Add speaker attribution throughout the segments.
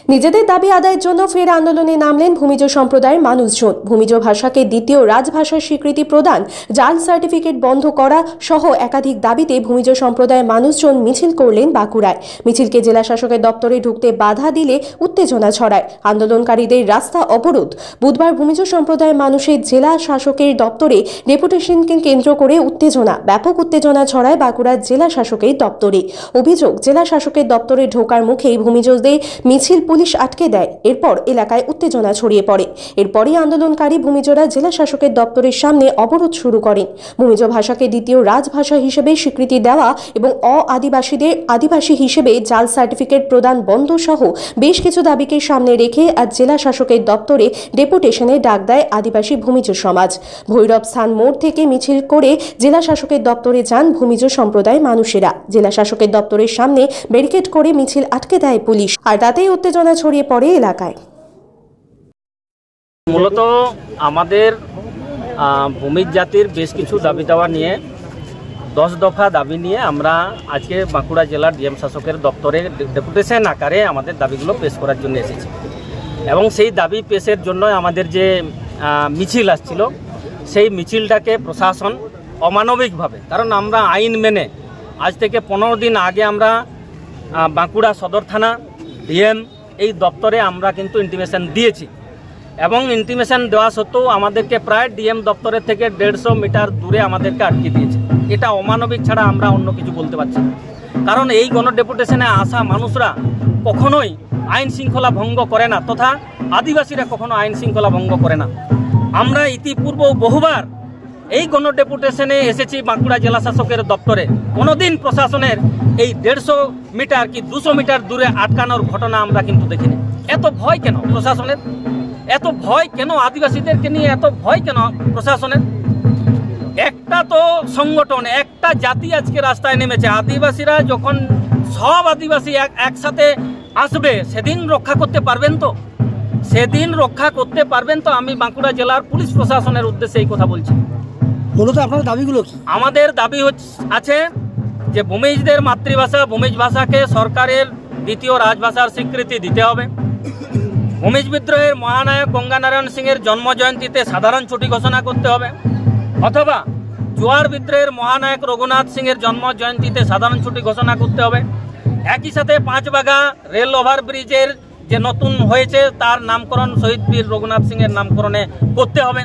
Speaker 1: নিজেদের দাবি আদায়ের জন্য ফের আন্দোলনে নামলেন ভূমিজ সম্প্রদায়ের মানুষজন। ভূমিজ ভাষাকে দ্বিতীয় রাজভাষার স্বীকৃতি প্রদান, জাল সার্টিফিকেট বন্ধ করা সহ একাধিক দাবিতে ভূমিজ সম্প্রদায়ের মানুষজন মিছিল করলেন বাঁকুড়ায়। মিছিলকে জেলা শাসকের দপ্তরে ঢুকতে বাধা দিলে উত্তেজনা ছড়ায়, আন্দোলনকারীদের রাস্তা অবরোধ। বুধবার ভূমিজ সম্প্রদায়ের মানুষের জেলা শাসকের দপ্তরে ডেপুটেশনকে কেন্দ্র করে ব্যাপক উত্তেজনা ছড়ায় বাঁকুড়ার জেলা শাসকের দপ্তরে। অভিযোগ, জেলা শাসকের দপ্তরে ঢোকার মুখেই ভূমিজদের মিছিল পুলিশ আটকে দেয়। এরপর এলাকায় উত্তেজনা ছড়িয়ে পড়ে। এরপরই আন্দোলনকারী ভূমিজরা জেলা শাসকের দপ্তরের সামনে অবরোধ শুরু করেন। ভূমিজ ভাষাকে দ্বিতীয় রাজভাষা হিসেবে স্বীকৃতি দেওয়া এবং আদিবাসীদের আদিবাসী হিসেবে জাল সার্টিফিকেট প্রদান বন্ধ সহ বেশ কিছু দাবিকে সামনে রেখে আজ জেলা শাসকের দপ্তরে ডেপুটেশনে ডাক দেয় আদিবাসী ভূমিজ সমাজ। ভৈরব স্থান মোড় থেকে মিছিল করে জেলা শাসকের দপ্তরে যান ভূমিজ সম্প্রদায়ের মানুষেরা। জেলা শাসকের দপ্তরের সামনে ব্যারিকেড করে মিছিল আটকে দেয় পুলিশ, আর তাতেই উত্তেজনা ছড়িয়ে পড়ে এলাকায়।
Speaker 2: মূলত আমাদের ভূমিজ জাতির বেশ কিছু দাবি দাওয়া নিয়ে 10 দফা দাবি নিয়ে আমরা আজকে বাঁকুড়া জেলার ডিএম শাসকের দপ্তরে ডেপুটেশন আকারে আমাদের দাবিগুলো পেশ করার জন্য এসেছি। এবং সেই দাবি পেশের জন্য আমাদের যে মিছিল আসছিল, সেই মিছিলটাকে প্রশাসন অমানবিকভাবে, কারণ আমরা আইন মেনে আজ থেকে 15 দিন আগে আমরা বাঁকুড়া সদর থানা ডিএম এই দপ্তরে আমরা কিন্তু ইন্টিমেশন দিয়েছি, এবং ইন্টিমেশন দেওয়া সত্ত্বেও আমাদেরকে প্রায় ডিএম দপ্তরের থেকে 150 মিটার দূরে আমাদেরকে আটকে দিয়েছে। এটা অমানবিক ছাড়া আমরা অন্য কিছু বলতে পারছি না। কারণ এই গণডেপুটেশনে আসা মানুষরা কখনোই আইন শৃঙ্খলা ভঙ্গ করে না, তথা আদিবাসীরা কখনো আইন শৃঙ্খলা ভঙ্গ করে না। আমরা ইতিপূর্বে বহুবার এই গণডেপুটেশনে এসেছি বাঁকুড়া জেলা শাসকের দপ্তরে, কোনোদিন প্রশাসনের এই 150 মিটার কি 200 মিটার দূরে আটকানোর ঘটনা আমরা কিন্তু দেখিনি। এত ভয় কেন প্রশাসনের? এত ভয় কেন আদিবাসীদেরকে নিয়ে? এত ভয় কেন প্রশাসনের? একটা তো সংগঠন, একটা জাতি আজকে রাস্তায় নেমেছে। আদিবাসীরা যখন সব আদিবাসী একসাথে আসবে, সেদিন রক্ষা করতে পারবেন তো? সেদিন রক্ষা করতে পারবেন তো? আমি বাঁকুড়া জেলার পুলিশ প্রশাসনের উদ্দেশ্যে এই কথা বলছি।
Speaker 3: মূলত আপনার দাবিগুলো কি?
Speaker 2: আমাদের দাবি আছে যে ভূমিজদের মাতৃভাষা ভূমিজ ভাষাকে সরকারের দ্বিতীয় রাজভাষার স্বীকৃতি দিতে হবে। ভূমিজ বিদ্রোহের মহানায়ক গঙ্গানারায়ণ সিংয়ের জন্ম জয়ন্তীতে সাধারণ ছুটি ঘোষণা করতে হবে, অথবা জোয়ার বিদ্রোহের মহানায়ক রঘুনাথ সিংয়ের জন্ম জয়ন্তীতে সাধারণ ছুটি ঘোষণা করতে হবে। একই সাথে 5 বাগা রেল ওভারব্রিজের যে নতুন হয়েছে তার নামকরণ শহীদ বীর রঘুনাথ সিংয়ের নামকরণে করতে হবে।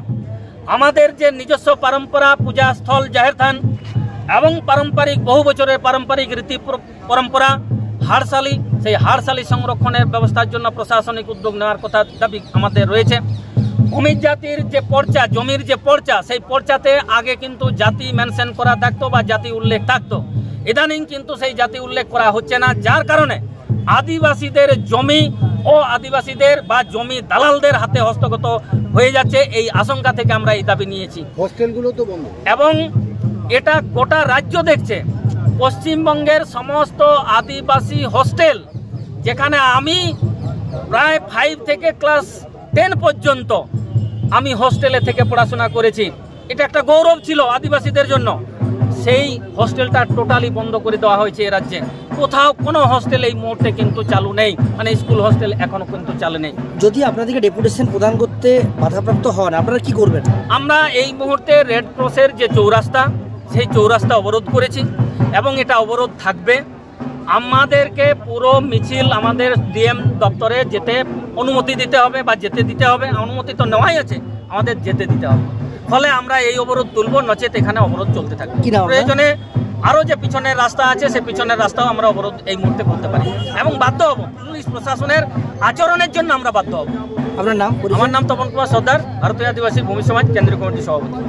Speaker 2: আমাদের যে নিজস্ব পরম্পরা, পূজাস্থল জাহের থান এবং পারম্পরিক বহু বছরের পারম্পরিক রীতি পরম্পরা হাড়শালি, সেই হাড়শালি সংরক্ষণের ব্যবস্থার জন্য প্রশাসনিক উদ্যোগ নেওয়ার কথা দাবি আমাদের রয়েছে। ভূমিজ জাতির যে পর্চা, জমির যে পর্চা, সেই পর্চাতে আগে কিন্তু জাতি মেনশন করা থাকতো বা জাতি উল্লেখ থাকতো। ইদানিং কিন্তু সেই জাতি উল্লেখ করা হচ্ছে না, যার কারণে আদিবাসীদের জমি ও আদিবাসীদের বা জমি দালালদের হাতে হস্তগত হয়ে যাচ্ছে। এই আশঙ্কা থেকে আমরা এই দাবি নিয়েছি।
Speaker 3: হোস্টেলগুলো তো বন্ধ,
Speaker 2: এবং এটা গোটা রাজ্য দেখছে। পশ্চিমবঙ্গের সমস্ত আদিবাসী হোস্টেল, যেখানে আমি প্রায় 5 থেকে ক্লাস 10 পর্যন্ত আমি হোস্টেলে থেকে পড়াশোনা করেছি, এটা একটা গৌরব ছিল আদিবাসীদের জন্য। সেই হোস্টেলটা টোটালি বন্ধ করে দেওয়া হয়েছে এ রাজ্যে। কোথাও কোনো হোস্টেল এই মুহূর্তে কিন্তু চালু নেই, মানে স্কুল হোস্টেল এখনো কিন্তু চালু নেই।
Speaker 3: যদি আপনাদেরকে ডেপুটেশন প্রদান করতে বাধাপ্রাপ্ত হন, আপনারা কি করবেন?
Speaker 2: আমরা এই মুহূর্তে রেড ক্রসের যে চৌরাস্তা, সেই চৌরাস্তা অবরোধ করেছি এবং এটা অবরোধ থাকবে। আমাদেরকে পুরো মিছিল আমাদের ডিএম দপ্তরে যেতে অনুমতি দিতে হবে বা যেতে দিতে হবে। অনুমতি তো নেওয়াই আছে, আমাদের যেতে দিতে হবে। ফলে আমরা এই অবরোধ তুলব, নচেত এখানে অবরোধ চলতে থাকবে। প্রয়োজনে আরও যে পিছনের রাস্তা আছে, সেই পিছনের রাস্তাও আমরা অবরোধ এই মুহূর্তে করতে পারি এবং বাধ্য হব। পুলিশ প্রশাসনের আচরণের জন্য আমরা বাধ্য হব।
Speaker 3: আপনার নাম?
Speaker 2: আমার নাম তপন কুমার সর্দার, ভারতীয় আদিবাসী ভূমি সমাজ কেন্দ্রীয় কমিটির সভাপতি।